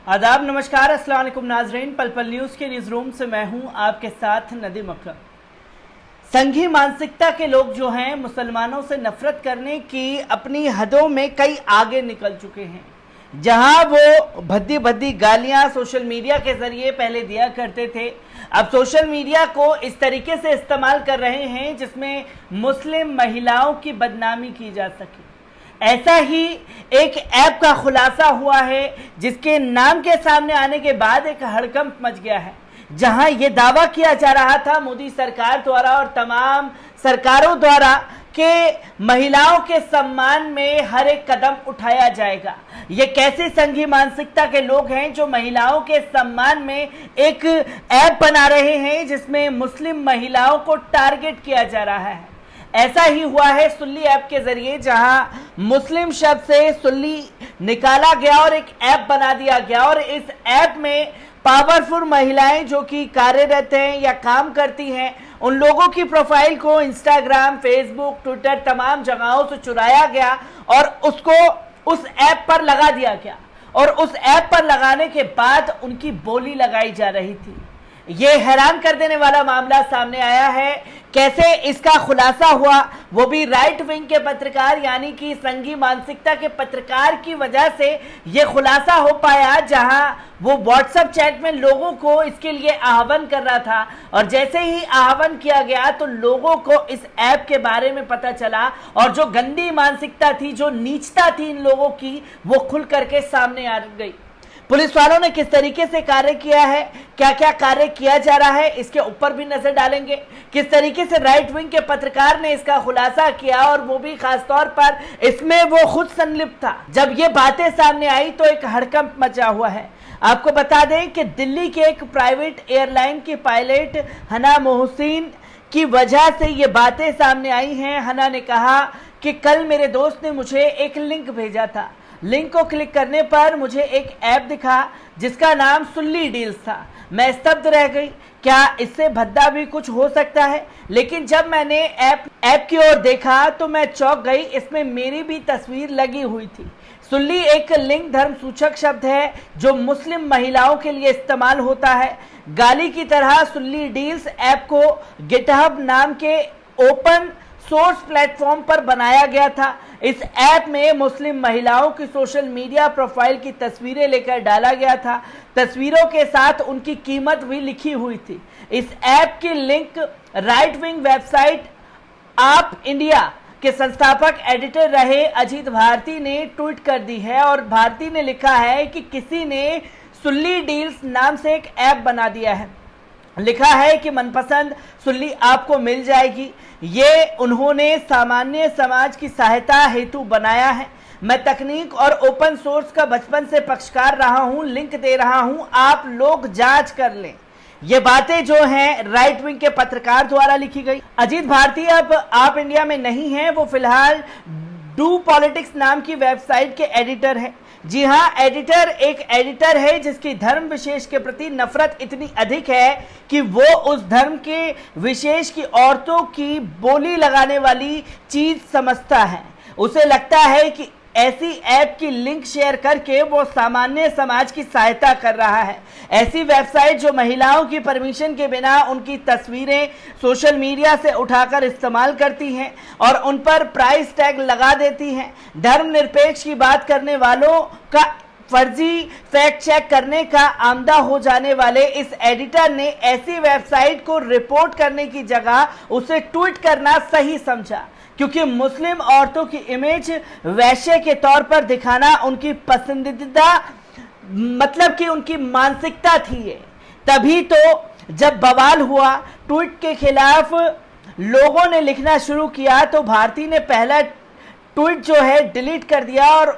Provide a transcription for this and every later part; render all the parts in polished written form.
आदाब, नमस्कार, अस्सलाम वालेकुम नाजरीन। पल पल न्यूज़ के न्यूज़ रूम से मैं हूं आपके साथ नदीम अकरम। संघी मानसिकता के लोग जो हैं मुसलमानों से नफरत करने की अपनी हदों में कई आगे निकल चुके हैं। जहां वो भद्दी भद्दी गालियां सोशल मीडिया के जरिए पहले दिया करते थे, अब सोशल मीडिया को इस तरीके से इस्तेमाल कर रहे हैं जिसमें मुस्लिम महिलाओं की बदनामी की जा सके। ऐसा ही एक ऐप का खुलासा हुआ है जिसके नाम के सामने आने के बाद एक हड़कंप मच गया है, जहां यह दावा किया जा रहा था मोदी सरकार द्वारा और तमाम सरकारों द्वारा कि महिलाओं के सम्मान में हर एक कदम उठाया जाएगा। ये कैसे संघी मानसिकता के लोग हैं जो महिलाओं के सम्मान में एक ऐप बना रहे हैं जिसमें मुस्लिम महिलाओं को टारगेट किया जा रहा है। ऐसा ही हुआ है सुल्ली ऐप के जरिए, जहां मुस्लिम शब्द से सुल्ली निकाला गया और एक ऐप बना दिया गया और इस ऐप में पावरफुल महिलाएं जो कि कार्यरत हैं या काम करती हैं, उन लोगों की प्रोफाइल को इंस्टाग्राम, फेसबुक, ट्विटर तमाम जगहों से चुराया गया और उसको उस ऐप पर लगा दिया गया और उस ऐप पर लगाने के बाद उनकी बोली लगाई जा रही थी। ये हैरान कर देने वाला मामला सामने आया है। कैसे इसका खुलासा हुआ, वो भी राइट विंग के पत्रकार यानी कि संघी मानसिकता के पत्रकार की वजह से ये खुलासा हो पाया, जहां वो व्हाट्सएप चैट में लोगों को इसके लिए आह्वान कर रहा था और जैसे ही आह्वान किया गया तो लोगों को इस ऐप के बारे में पता चला और जो गंदी मानसिकता थी, जो नीचता थी इन लोगों की, वो खुल करके सामने आ गई। पुलिस वालों ने किस तरीके से कार्य किया है, क्या क्या कार्य किया जा रहा है, इसके ऊपर भी नजर डालेंगे। किस तरीके से राइट विंग के पत्रकार ने इसका खुलासा किया और वो भी खासतौर पर इसमें वो खुद संलिप्त था। जब ये बातें सामने आई तो एक हड़कंप मचा हुआ है। आपको बता दें कि दिल्ली के एक प्राइवेट एयरलाइन की पायलट हना मोहसिन की वजह से ये बातें सामने आई हैं। हना ने कहा कि कल मेरे दोस्त ने मुझे एक लिंक भेजा था, लिंक को क्लिक करने पर मुझे एक ऐप दिखा जिसका नाम सुल्ली डील्स था। मैं स्तब्ध रह गई, क्या इससे भद्दा भी कुछ हो सकता है? लेकिन जब मैंने ऐप की ओर देखा तो मैं चौंक गई, इसमें मेरी भी तस्वीर लगी हुई थी। सुल्ली एक लिंग धर्म सूचक शब्द है जो मुस्लिम महिलाओं के लिए इस्तेमाल होता है। गाली की तरह सुल्ली डील्स ऐप को गिटहब नाम के ओपन सोर्स प्लेटफॉर्म पर बनाया गया था। इस ऐप में मुस्लिम महिलाओं की सोशल मीडिया प्रोफाइल की तस्वीरें लेकर डाला गया था। तस्वीरों के साथ उनकी कीमत भी लिखी हुई थी। इस ऐप की लिंक राइट विंग वेबसाइट आप इंडिया के संस्थापक एडिटर रहे अजीत भारती ने ट्वीट कर दी है और भारती ने लिखा है कि किसी ने सुल्ली डील्स नाम से एक ऐप बना दिया है। लिखा है कि मनपसंद सुल्ली आपको मिल जाएगी। ये उन्होंने सामान्य समाज की सहायता हेतु बनाया है। मैं तकनीक और ओपन सोर्स का बचपन से पक्षकार रहा हूं, लिंक दे रहा हूं, आप लोग जांच कर लें। ये बातें जो हैं राइट विंग के पत्रकार द्वारा लिखी गई। अजीत भारती अब आप इंडिया में नहीं है, वो फिलहाल डू पॉलिटिक्स नाम की वेबसाइट के एडिटर हैं। जी हाँ, एडिटर एक एडिटर है जिसकी धर्म विशेष के प्रति नफरत इतनी अधिक है कि वो उस धर्म के विशेष की औरतों की बोली लगाने वाली चीज समझता है। उसे लगता है कि ऐसी ऐप की लिंक शेयर करके वो सामान्य समाज की सहायता कर रहा है। ऐसी वेबसाइट जो महिलाओं की परमिशन के बिना उनकी तस्वीरें सोशल मीडिया से उठाकर इस्तेमाल करती हैं और उन पर प्राइस टैग लगा देती हैं। धर्मनिरपेक्ष की बात करने वालों का फर्जी फैक्ट चेक करने का आमदा हो जाने वाले इस एडिटर ने ऐसी वेबसाइट को रिपोर्ट करने की जगह उसे ट्वीट करना सही समझा, क्योंकि मुस्लिम औरतों की इमेज वैश्य के तौर पर दिखाना उनकी पसंदीदा मतलब कि उनकी मानसिकता थी ये। तभी तो जब बवाल हुआ, ट्वीट के खिलाफ लोगों ने लिखना शुरू किया तो भारती ने पहला ट्वीट जो है डिलीट कर दिया और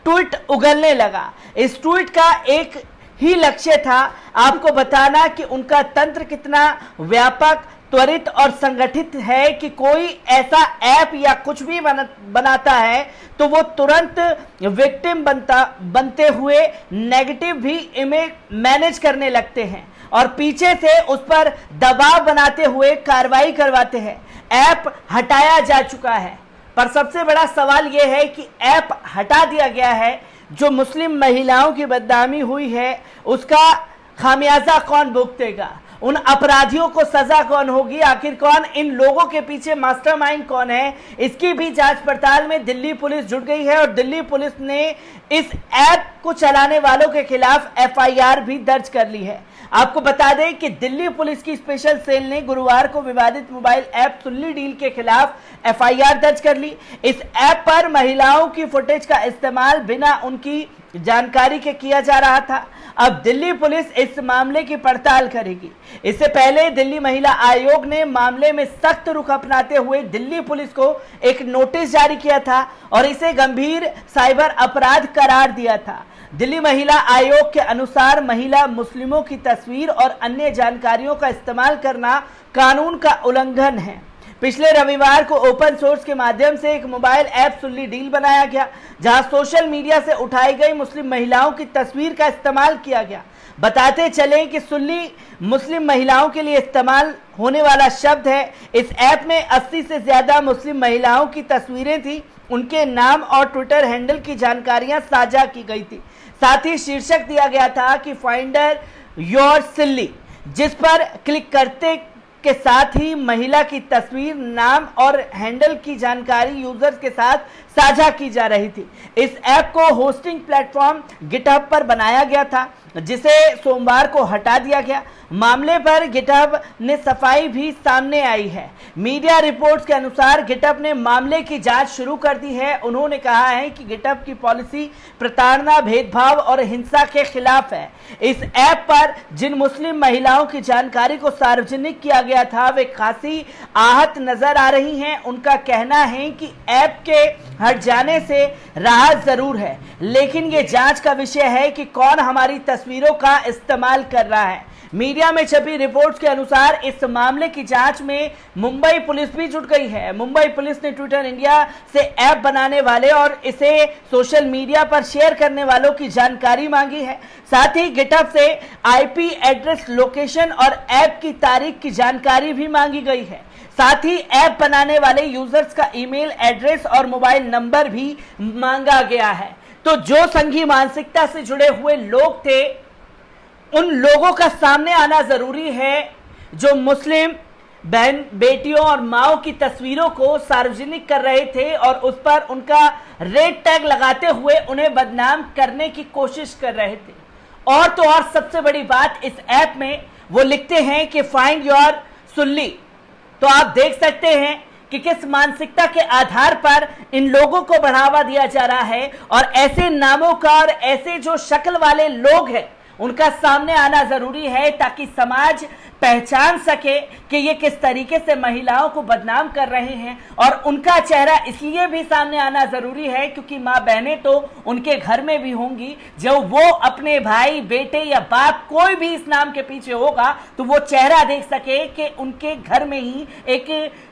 ट्वीट उगलने लगा। इस ट्वीट का एक ही लक्ष्य था, आपको बताना कि उनका तंत्र कितना व्यापक, त्वरित और संगठित है कि कोई ऐसा ऐप या कुछ भी बनाता है तो वो तुरंत विक्टिम बनते हुए नेगेटिव भी इमेज मैनेज करने लगते हैं और पीछे से उस पर दबाव बनाते हुए कार्रवाई करवाते हैं। ऐप हटाया जा चुका है, पर सबसे बड़ा सवाल यह है कि ऐप हटा दिया गया है जो मुस्लिम महिलाओं की बदनामी हुई है उसका खामियाजा कौन भुगतेगा, उन अपराधियों को सजा कौन होगी, आखिर कौन इन लोगों के पीछे मास्टरमाइंड कौन है, इसकी भी जांच पड़ताल में दिल्ली पुलिस जुट गई है। और दिल्ली पुलिस ने इस ऐप को चलाने वालों के खिलाफ एफआईआर भी दर्ज कर ली है। आपको बता दें कि दिल्ली पुलिस की स्पेशल सेल ने गुरुवार को विवादित मोबाइल ऐप सुल्ली डील के खिलाफ एफआईआर दर्ज कर ली। इस ऐप पर महिलाओं की फुटेज का इस्तेमाल बिना उनकी जानकारी के किया जा रहा था। अब दिल्ली पुलिस इस मामले की पड़ताल करेगी। इससे पहले दिल्ली महिला आयोग ने मामले में सख्त रुख अपनाते हुए दिल्ली पुलिस को एक नोटिस जारी किया था और इसे गंभीर साइबर अपराध करार दिया था। दिल्ली महिला आयोग के अनुसार महिला मुस्लिमों की तस्वीर और अन्य जानकारियों का इस्तेमाल करना कानून का उल्लंघन है। पिछले रविवार को ओपन सोर्स के माध्यम से एक मोबाइल ऐप सुल्ली डील बनाया गया, जहां सोशल मीडिया से उठाई गई मुस्लिम महिलाओं की तस्वीर का इस्तेमाल किया गया। बताते चले कि सुल्ली मुस्लिम महिलाओं के लिए इस्तेमाल होने वाला शब्द है। इस ऐप में 80 से ज्यादा मुस्लिम महिलाओं की तस्वीरें थी, उनके नाम और ट्विटर हैंडल की जानकारियां साझा की गई थी। साथ ही शीर्षक दिया गया था कि फाइंडर योर सुल्ली, जिस पर क्लिक करते के साथ ही महिला की तस्वीर, नाम और हैंडल की जानकारी यूजर्स के साथ साझा की जा रही थी। इस ऐप को होस्टिंग प्लेटफॉर्म गिटहब पर बनाया गया था, जिसे सोमवार को हटा दिया गया। मामले पर गिटहब ने सफाई भी सामने आई है। मीडिया रिपोर्ट्स के अनुसार गिटहब ने मामले की जांच शुरू कर दी है। उन्होंने कहा है कि गिटहब की पॉलिसी प्रताड़ना, भेदभाव और हिंसा के खिलाफ है। इस ऐप पर जिन मुस्लिम महिलाओं की जानकारी को सार्वजनिक किया गया था वे खासी आहत नजर आ रही हैं। उनका कहना है कि ऐप के हट जाने से राहत जरूर है, लेकिन ये जांच का विषय है कि कौन हमारी तस्वीरों का इस्तेमाल कर रहा है। मीडिया में छपी रिपोर्ट्स के अनुसार इस मामले की जांच में मुंबई पुलिस भी जुट गई है। मुंबई पुलिस ने ट्विटर इंडिया से ऐप बनाने वाले और इसे सोशल मीडिया पर शेयर करने वालों की जानकारी मांगी है। साथ ही गिटहब से आईपी एड्रेस, लोकेशन और ऐप की तारीख की जानकारी भी मांगी गई है। साथ ही ऐप बनाने वाले यूजर्स का ईमेल एड्रेस और मोबाइल नंबर भी मांगा गया है। तो जो संघी मानसिकता से जुड़े हुए लोग थे, उन लोगों का सामने आना जरूरी है जो मुस्लिम बहन, बेटियों और माओ की तस्वीरों को सार्वजनिक कर रहे थे और उस पर उनका रेड टैग लगाते हुए उन्हें बदनाम करने की कोशिश कर रहे थे। और तो और सबसे बड़ी बात, इस ऐप में वो लिखते हैं कि फाइंड योर सुल्ली। तो आप देख सकते हैं कि किस मानसिकता के आधार पर इन लोगों को बढ़ावा दिया जा रहा है। और ऐसे नामों का और ऐसे जो शक्ल वाले लोग हैं उनका सामने आना जरूरी है, ताकि समाज पहचान सके कि ये किस तरीके से महिलाओं को बदनाम कर रहे हैं। और उनका चेहरा इसलिए भी सामने आना जरूरी है क्योंकि माँ बहनें तो उनके घर में भी होंगी। जब वो अपने भाई, बेटे या बाप, कोई भी इस नाम के पीछे होगा तो वो चेहरा देख सके कि उनके घर में ही एक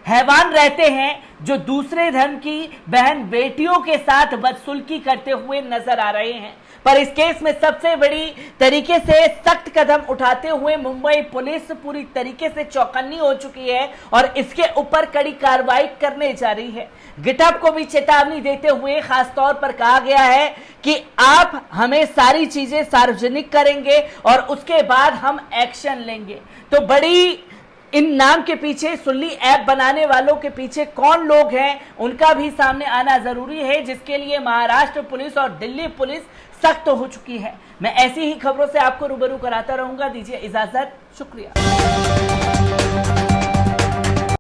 हैवान रहते हैं जो दूसरे धर्म की बहन बेटियों के साथ बदसलूकी करते हुए नजर आ रहे हैं। पर इस केस में सबसे बड़ी तरीके से सख्त कदम उठाते हुए मुंबई पुलिस पूरी तरीके से चौकन्नी हो चुकी है और इसके ऊपर कड़ी कार्रवाई करने जा रही है। गिटहब को भी चेतावनी देते हुए खास तौर पर कहा गया है कि आप हमें सारी चीजें सार्वजनिक करेंगे और उसके बाद हम एक्शन लेंगे। तो बड़ी इन नाम के पीछे, सुल्ली ऐप बनाने वालों के पीछे कौन लोग हैं, उनका भी सामने आना जरूरी है, जिसके लिए महाराष्ट्र पुलिस और दिल्ली पुलिस सख्त हो चुकी है। मैं ऐसी ही खबरों से आपको रूबरू कराता रहूंगा। दीजिए इजाजत, शुक्रिया।